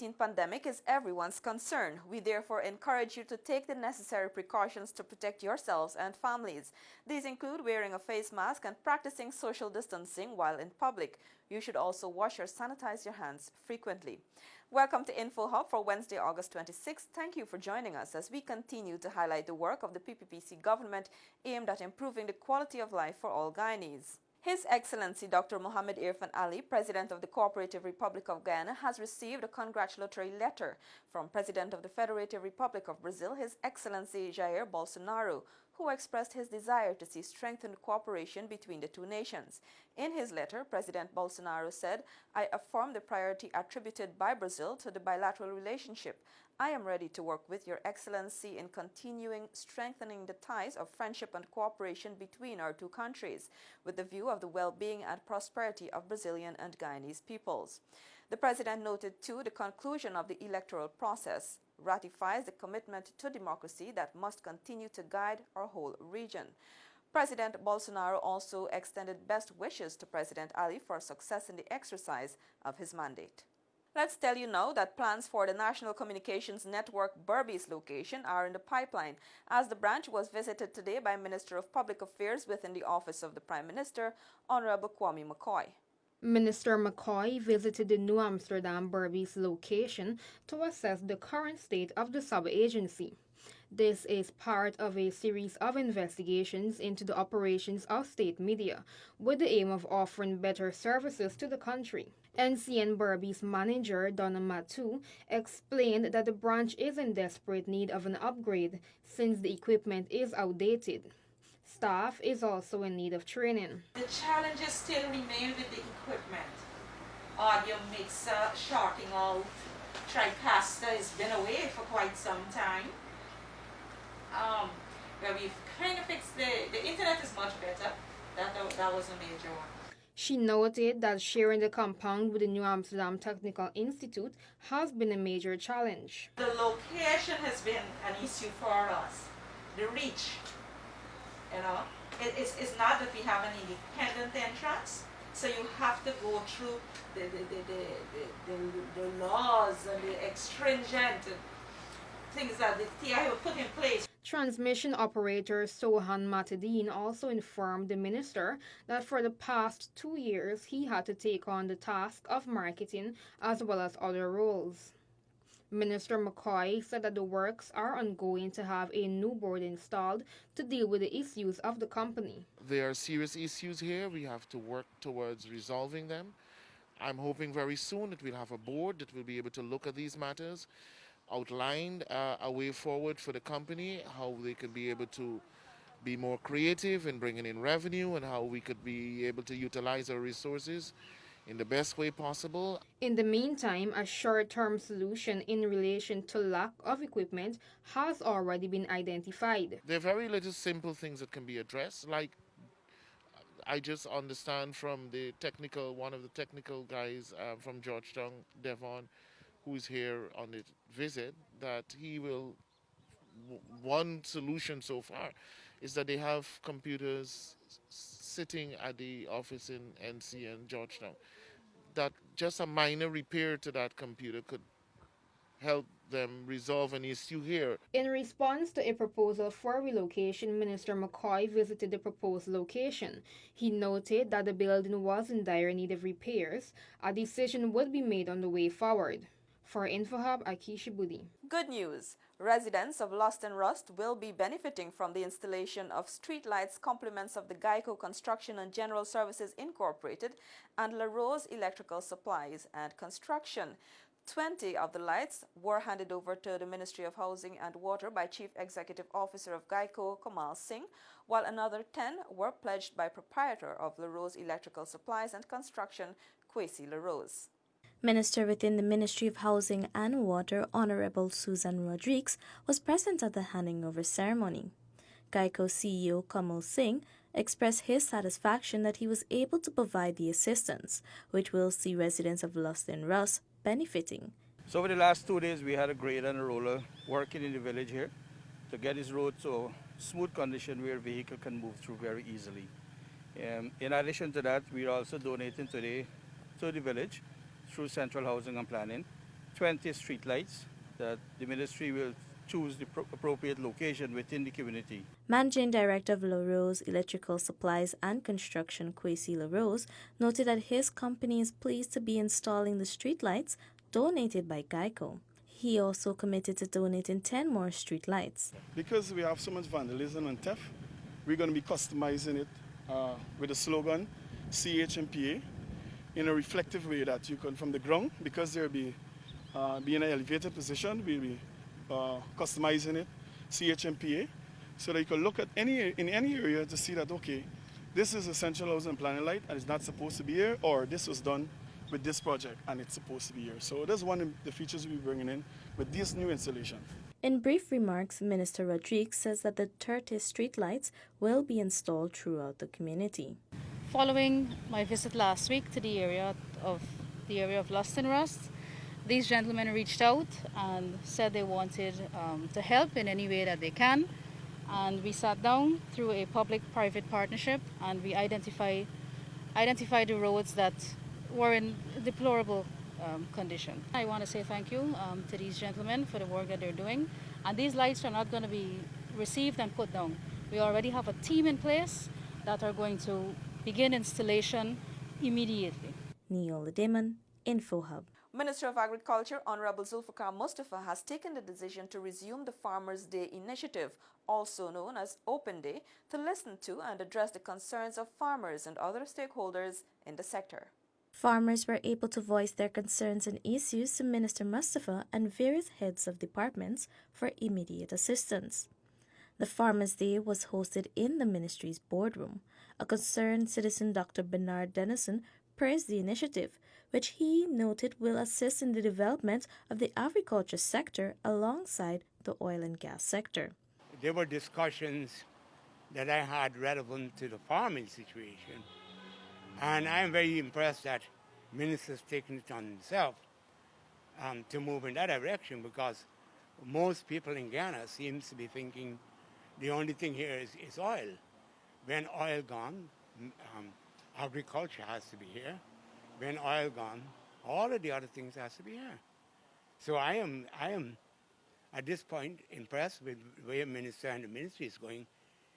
COVID-19 pandemic is everyone's concern. We therefore encourage you to take the necessary precautions to protect yourselves and families. These include wearing a face mask and practicing social distancing while in public. You should also wash or sanitize your hands frequently. Welcome to Info Hub for Wednesday, August 26th. Thank you for joining us as we continue to highlight the work of the PPPC government aimed at improving the quality of life for all Guyanese. His Excellency Dr. Mohamed Irfan Ali, President of the Cooperative Republic of Guyana, has received a congratulatory letter from President of the Federative Republic of Brazil, His Excellency Jair Bolsonaro, who expressed his desire to see strengthened cooperation between the two nations. In his letter, President Bolsonaro said, "I affirm the priority attributed by Brazil to the bilateral relationship. I am ready to work with Your Excellency in continuing strengthening the ties of friendship and cooperation between our two countries, with the view of the well-being and prosperity of Brazilian and Guyanese peoples." The President noted, too, the conclusion of the electoral process ratifies the commitment to democracy that must continue to guide our whole region. President Bolsonaro also extended best wishes to President Ali for success in the exercise of his mandate. Let's tell you now that plans for the National Communications Network Berbice location are in the pipeline, as the branch was visited today by Minister of Public Affairs within the Office of the Prime Minister, Honorable Kwame McCoy. Minister McCoy visited the New Amsterdam Berbice location to assess the current state of the sub-agency. This is part of a series of investigations into the operations of state media, with the aim of offering better services to the country. NCN Berbice manager Donna Matu explained that the branch is in desperate need of an upgrade since the equipment is outdated. Staff is also in need of training. The challenges still remain with the equipment. Audio mixer, shorting out, TriCaster has been away for quite some time. Where we've kind of fixed the internet is much better. That was a major one. She noted that sharing the compound with the New Amsterdam Technical Institute has been a major challenge. The location has been an issue for us. The reach. It's not that we have an independent entrance, so you have to go through the laws and the stringent things that the TI will put in place. Transmission operator Sohan Matadine also informed the minister that for the past 2 years he had to take on the task of marketing as well as other roles. Minister McCoy said that the works are ongoing to have a new board installed to deal with the issues of the company. There are serious issues here. We have to work towards resolving them. I'm hoping very soon that we'll have a board that will be able to look at these matters, outline a way forward for the company, how they could be able to be more creative in bringing in revenue, and how we could be able to utilize our resources in the best way possible. In the meantime, a short-term solution in relation to lack of equipment has already been identified. There are very little simple things that can be addressed, like I just understand from one of the technical guys from Georgetown, Devon, who's here on the visit, that one solution so far is that they have computers sitting at the office in NCN Georgetown, that just a minor repair to that computer could help them resolve an issue here. In response to a proposal for relocation, Minister McCoy visited the proposed location. He noted that the building was in dire need of repairs. A decision would be made on the way forward. For InfoHub, Akishi Budi. Good news! Residents of Lust-en-Rus will be benefiting from the installation of streetlights, complements of the GuySuCo Construction and General Services Incorporated and La Rose Electrical Supplies and Construction. 20 of the lights were handed over to the Ministry of Housing and Water by Chief Executive Officer of GuySuCo, Kamal Singh, while another 10 were pledged by proprietor of La Rose Electrical Supplies and Construction, Kwesi La Rose. Minister within the Ministry of Housing and Water, Honorable Susan Rodriguez, was present at the handing over ceremony. GuySuCo CEO Kamal Singh expressed his satisfaction that he was able to provide the assistance, which will see residents of Lust-en-Rus benefiting. So over the last 2 days, we had a grader and a roller working in the village here to get this road to a smooth condition where vehicle can move through very easily. In addition to that, we are also donating today to the village through Central Housing and Planning 20 streetlights that the ministry will choose the appropriate location within the community. Managing Director of LaRose Electrical Supplies and Construction, Kwesi LaRose, noted that his company is pleased to be installing the streetlights donated by GuySuCo. He also committed to donating 10 more streetlights. Because we have so much vandalism and theft, we're going to be customizing it with the slogan CHMPA in a reflective way that you can, from the ground, because there will be in an elevated position, we'll be customizing it CHMPA, so that you can look at in any area to see that, okay, this is essential housing planning light and it's not supposed to be here, or this was done with this project and it's supposed to be here. So that's one of the features we're bringing in with this new installation. In brief remarks, Minister Rodriguez says that the 30 streetlights will be installed throughout the community. Following my visit last week to the area of Lust-en-Rus, these gentlemen reached out and said they wanted to help in any way that they can, and we sat down through a public-private partnership and we identified the roads that were in deplorable condition. I want to say thank you to these gentlemen for the work that they're doing, and these lights are not going to be received and put down. We already have a team in place that are going to begin installation immediately. Neil Demon, InfoHub. Minister of Agriculture Honorable Zulfikar Mustapha has taken the decision to resume the Farmers' Day initiative, also known as Open Day, to listen to and address the concerns of farmers and other stakeholders in the sector. Farmers were able to voice their concerns and issues to Minister Mustapha and various heads of departments for immediate assistance. The Farmers' Day was hosted in the ministry's boardroom. A concerned citizen, Dr. Bernard Dennison, praised the initiative, which he noted will assist in the development of the agriculture sector alongside the oil and gas sector. There were discussions that I had relevant to the farming situation, and I am very impressed that Minister's taken it on himself to move in that direction, because most people in Guyana seems to be thinking the only thing here is oil. When oil gone, agriculture has to be here. When oil gone, all of the other things has to be here. So I am at this point impressed with where Minister and the ministry is going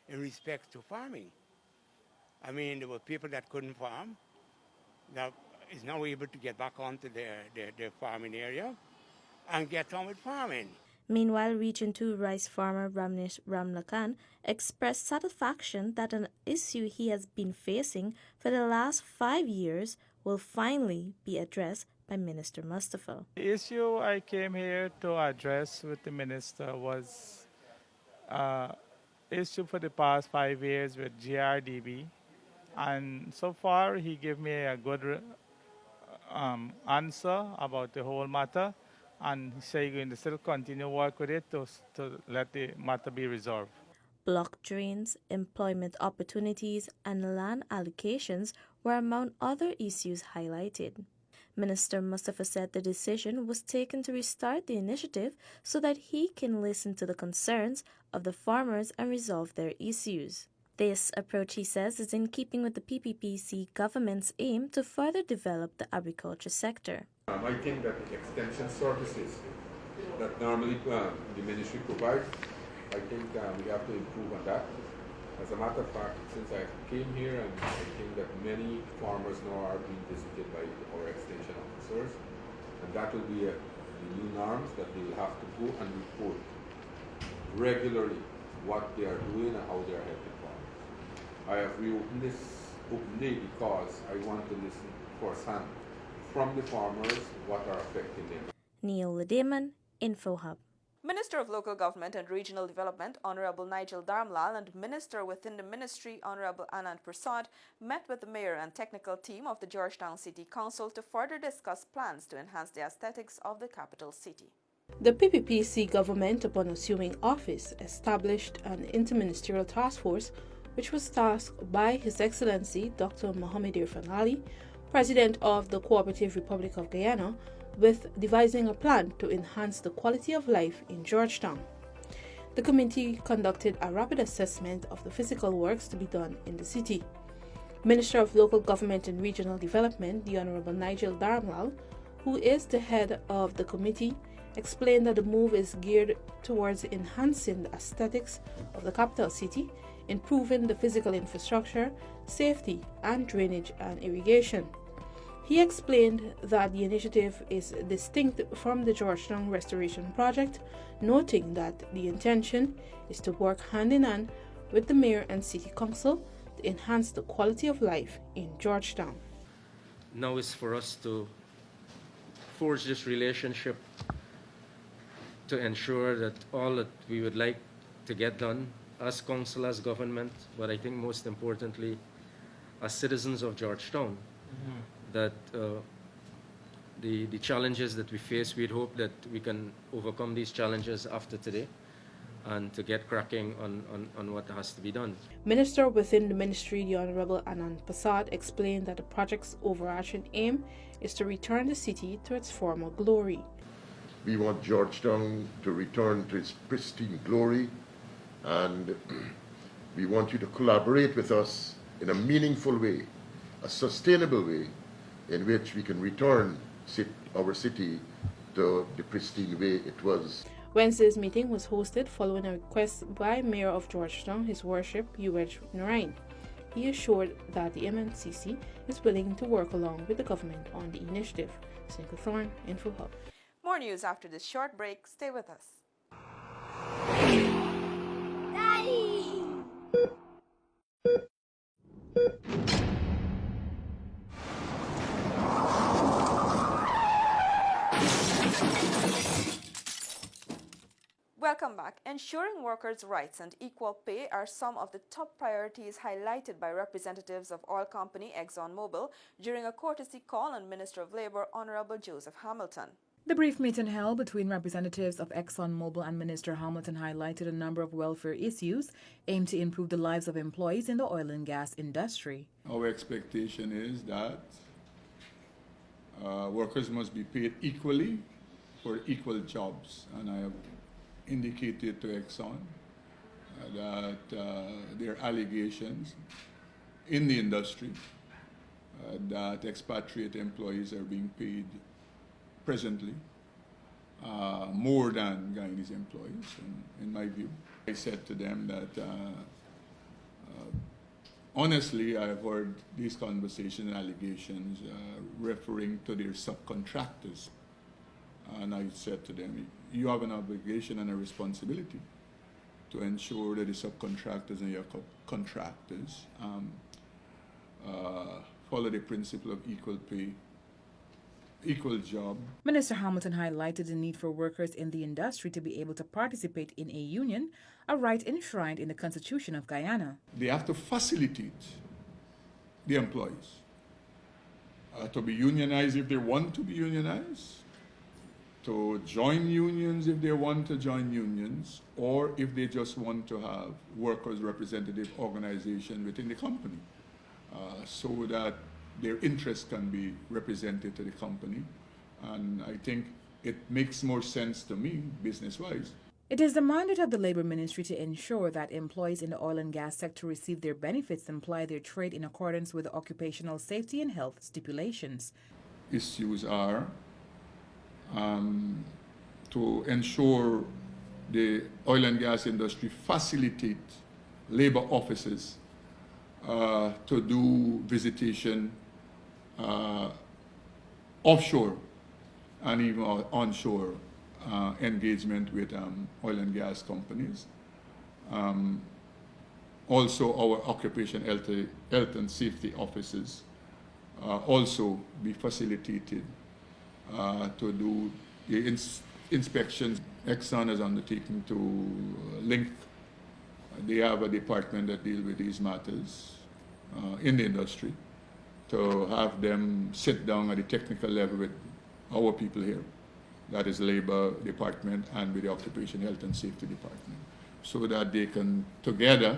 in respect to farming. I mean, there were people that couldn't farm that is now able to get back onto their farming area and get on with farming. Meanwhile, Region 2 rice farmer Ramnesh Ramlakan expressed satisfaction that an issue he has been facing for the last 5 years will finally be addressed by Minister Mustapha. The issue I came here to address with the minister was issue for the past 5 years with GRDB, and so far he gave me a good answer about the whole matter, and he said he's going to still continue work with it to let the matter be resolved. Block drains, employment opportunities, and land allocations were among other issues highlighted. Minister Mustapha said the decision was taken to restart the initiative so that he can listen to the concerns of the farmers and resolve their issues. This approach, he says, is in keeping with the PPPC government's aim to further develop the agriculture sector. I think that the extension services that normally the ministry provides, I think we have to improve on that. As a matter of fact, since I came here, and I think that many farmers now are being visited by our extension officers, and that will be the new norms that they will have to go and report regularly what they are doing and how they are helping farmers. I have reopened this open day because I want to listen firsthand from the farmers what are affecting them. Neil Ledeman, InfoHub. Minister of Local Government and Regional Development Honorable Nigel Darmlal and Minister within the Ministry Honorable Anand Prasad met with the Mayor and technical team of the Georgetown City Council to further discuss plans to enhance the aesthetics of the capital city. The PPPC government, upon assuming office, established an interministerial task force which was tasked by His Excellency Dr. Mohamed Irfan Ali, President of the Cooperative Republic of Guyana, with devising a plan to enhance the quality of life in Georgetown. The committee conducted a rapid assessment of the physical works to be done in the city. Minister of Local Government and Regional Development, the Honorable Nigel Darmlal, who is the head of the committee, explained that the move is geared towards enhancing the aesthetics of the capital city, improving the physical infrastructure, safety, and drainage and irrigation. He explained that the initiative is distinct from the Georgetown Restoration Project, noting that the intention is to work hand in hand with the mayor and city council to enhance the quality of life in Georgetown. Now is for us to forge this relationship to ensure that all that we would like to get done as council, as government, but I think most importantly, as citizens of Georgetown, that the challenges that we face, we'd hope that we can overcome these challenges after today and to get cracking on what has to be done. Minister within the ministry, the Honorable Anand Prasad, explained that the project's overarching aim is to return the city to its former glory. We want Georgetown to return to its pristine glory, and we want you to collaborate with us in a meaningful way, a sustainable way, in which we can return our city to the pristine way it was. Wednesday's meeting was hosted following a request by Mayor of Georgetown, His Worship Uwedge Narain. He assured that the MNCC is willing to work along with the government on the initiative. Snickle Thorne, Info Hub. More news after this short break. Stay with us. Daddy! Welcome back. Ensuring workers' rights and equal pay are some of the top priorities highlighted by representatives of oil company ExxonMobil during a courtesy call on Minister of Labor Honorable Joseph Hamilton. The brief meeting held between representatives of ExxonMobil and Minister Hamilton highlighted a number of welfare issues aimed to improve the lives of employees in the oil and gas industry. Our expectation is that workers must be paid equally for equal jobs, and I have indicated to Exxon that there are allegations in the industry that expatriate employees are being paid presently more than Guyanese employees, in my view. I said to them that honestly, I've heard these conversations and allegations referring to their subcontractors. And I said to them, you have an obligation and a responsibility to ensure that the subcontractors and your contractors follow the principle of equal pay, equal job. Minister Hamilton highlighted the need for workers in the industry to be able to participate in a union, a right enshrined in the Constitution of Guyana. They have to facilitate the employees to be unionized if they want to be unionized, to join unions if they want to join unions, or if they just want to have workers' representative organization within the company, so that their interests can be represented to the company. And I think it makes more sense to me, business-wise. It is the mandate of the Labor Ministry to ensure that employees in the oil and gas sector receive their benefits and ply their trade in accordance with the occupational safety and health stipulations. Issues are to ensure the oil and gas industry facilitate labor offices to do visitation offshore and even onshore engagement with oil and gas companies. Also, our occupation health and safety offices also be facilitated to do the inspections. Exxon is undertaking to link. They have a department that deals with these matters in the industry, to have them sit down at the technical level with our people here, that is Labor Department, and with the Occupation Health and Safety Department, so that they can together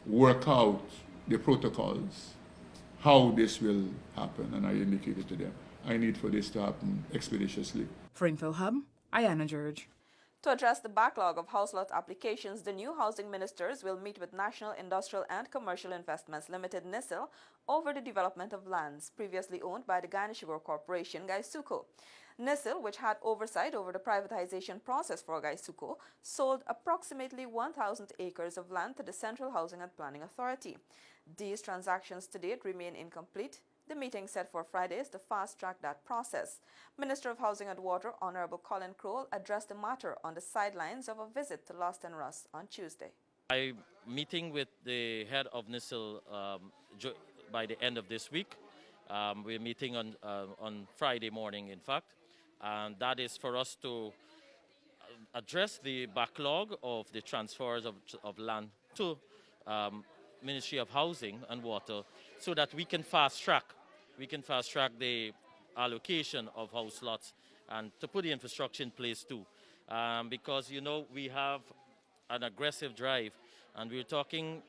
work out the protocols, how this will happen. And I indicated to them, I need for this to happen expeditiously. For InfoHub, Ayana George. To address the backlog of house lot applications, the new housing ministers will meet with National Industrial and Commercial Investments Limited NICIL over the development of lands previously owned by the Guyana Sugar Corporation GuySuCo. NICIL, which had oversight over the privatization process for GuySuCo, sold approximately 1,000 acres of land to the Central Housing and Planning Authority. These transactions to date remain incomplete. The meeting set for Friday is to fast-track that process. Minister of Housing and Water, Honorable Colin Crowell, addressed the matter on the sidelines of a visit to Lust-en-Rus on Tuesday. I'm meeting with the head of NICIL by the end of this week. We're meeting on Friday morning, in fact, and that is for us to address the backlog of the transfers of land to Ministry of Housing and Water so that we can fast-track the allocation of house lots and to put the infrastructure in place too. Because, you know, we have an aggressive drive and we're talking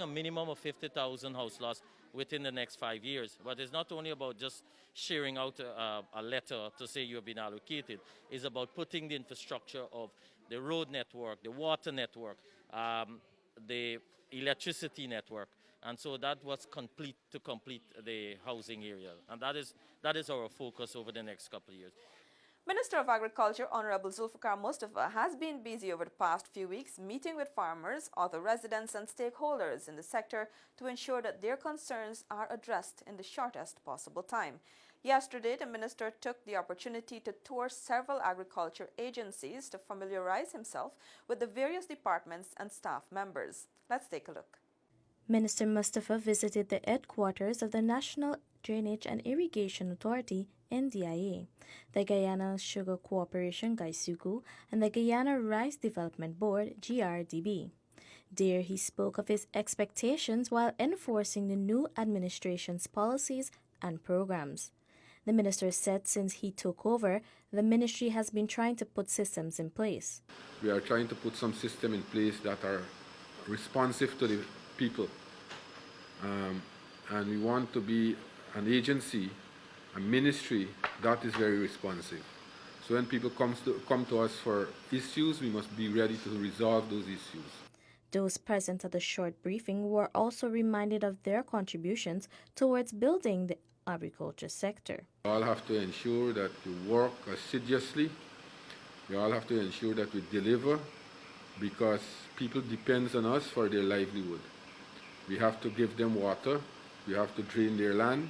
a minimum of 50,000 house lots within the next 5 years. But it's not only about just sharing out a letter to say you have been allocated. It's about putting the infrastructure of the road network, the water network, the electricity network. And so that was complete the housing area. And that is our focus over the next couple of years. Minister of Agriculture, Honorable Zulfikar Mustapha, has been busy over the past few weeks meeting with farmers, other residents and stakeholders in the sector to ensure that their concerns are addressed in the shortest possible time. Yesterday, the minister took the opportunity to tour several agriculture agencies to familiarize himself with the various departments and staff members. Let's take a look. Minister Mustapha visited the headquarters of the National Drainage and Irrigation Authority, NDIA, the Guyana Sugar Corporation, GuySuCo, and the Guyana Rice Development Board, GRDB. There he spoke of his expectations while enforcing the new administration's policies and programs. The minister said since he took over, the ministry has been trying to put systems in place. We are trying to put some system in place that are responsive to the people. And we want to be an agency, a ministry that is very responsive. So when people come to us for issues, we must be ready to resolve those issues. Those present at the short briefing were also reminded of their contributions towards building the agriculture sector. We all have to ensure that we work assiduously. We all have to ensure that we deliver because people depend on us for their livelihood. We have to give them water. We have to drain their land.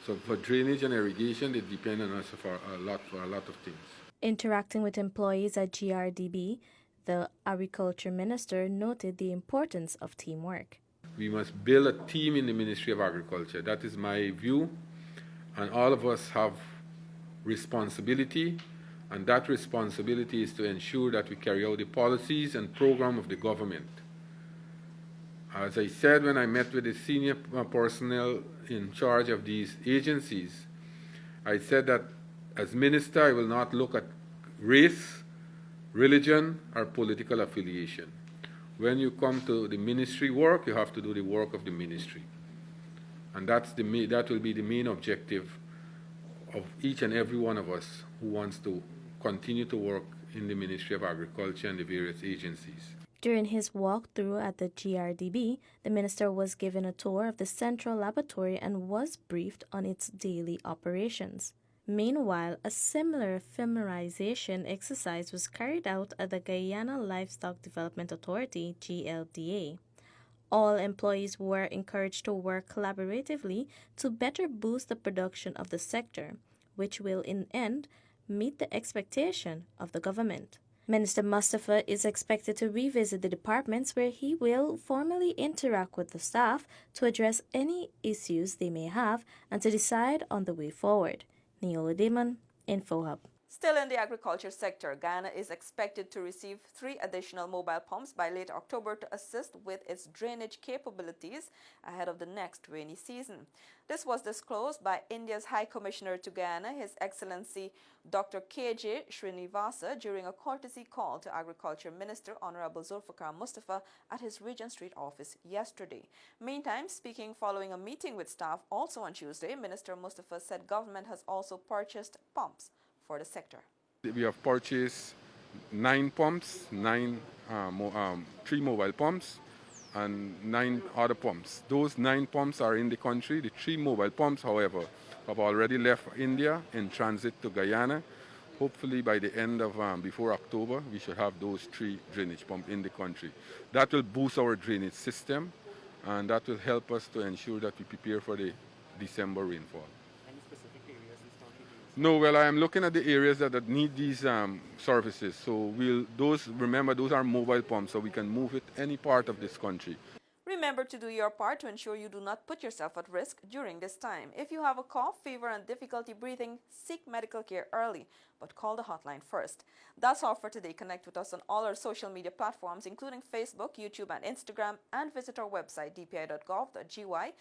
So for drainage and irrigation, they depend on us for a lot of things. Interacting with employees at GRDB, the agriculture minister noted the importance of teamwork. We must build a team in the Ministry of Agriculture. That is my view. And all of us have responsibility. And that responsibility is to ensure that we carry out the policies and program of the government. As I said when I met with the senior personnel in charge of these agencies, I said that as minister I will not look at race, religion, or political affiliation. When you come to the ministry work, you have to do the work of the ministry. And that will be the main objective of each and every one of us who wants to continue to work in the Ministry of Agriculture and the various agencies. During his walkthrough at the GRDB, the minister was given a tour of the central laboratory and was briefed on its daily operations. Meanwhile, a similar familiarization exercise was carried out at the Guyana Livestock Development Authority, GLDA. All employees were encouraged to work collaboratively to better boost the production of the sector, which will in end meet the expectation of the government. Minister Mustapha is expected to revisit the departments where he will formally interact with the staff to address any issues they may have and to decide on the way forward. Neola Damon, InfoHub. Still in the agriculture sector, Guyana is expected to receive 3 additional mobile pumps by late October to assist with its drainage capabilities ahead of the next rainy season. This was disclosed by India's High Commissioner to Guyana, His Excellency Dr. K.J. Srinivasa, during a courtesy call to Agriculture Minister Honorable Zulfikar Mustapha at his Regent Street office yesterday. Meantime, speaking following a meeting with staff also on Tuesday, Minister Mustapha said government has also purchased pumps for the sector. We have purchased 9 pumps, 3 mobile pumps, and 9 other pumps. Those 9 pumps are in the country. The 3 mobile pumps, however, have already left India in transit to Guyana. Hopefully by the end of, before October, we should have those 3 drainage pumps in the country. That will boost our drainage system, and that will help us to ensure that we prepare for the December rainfall. Any specific areas this time? No, well, I am looking at the areas that need these services. So remember, those are mobile pumps, so we can move it any part of this country. Remember to do your part to ensure you do not put yourself at risk during this time. If you have a cough, fever, and difficulty breathing, seek medical care early, but call the hotline first. That's all for today. Connect with us on all our social media platforms, including Facebook, YouTube, and Instagram, and visit our website, dpi.gov.gy,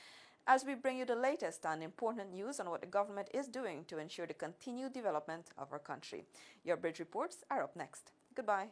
as we bring you the latest and important news on what the government is doing to ensure the continued development of our country. Your bridge reports are up next. Goodbye.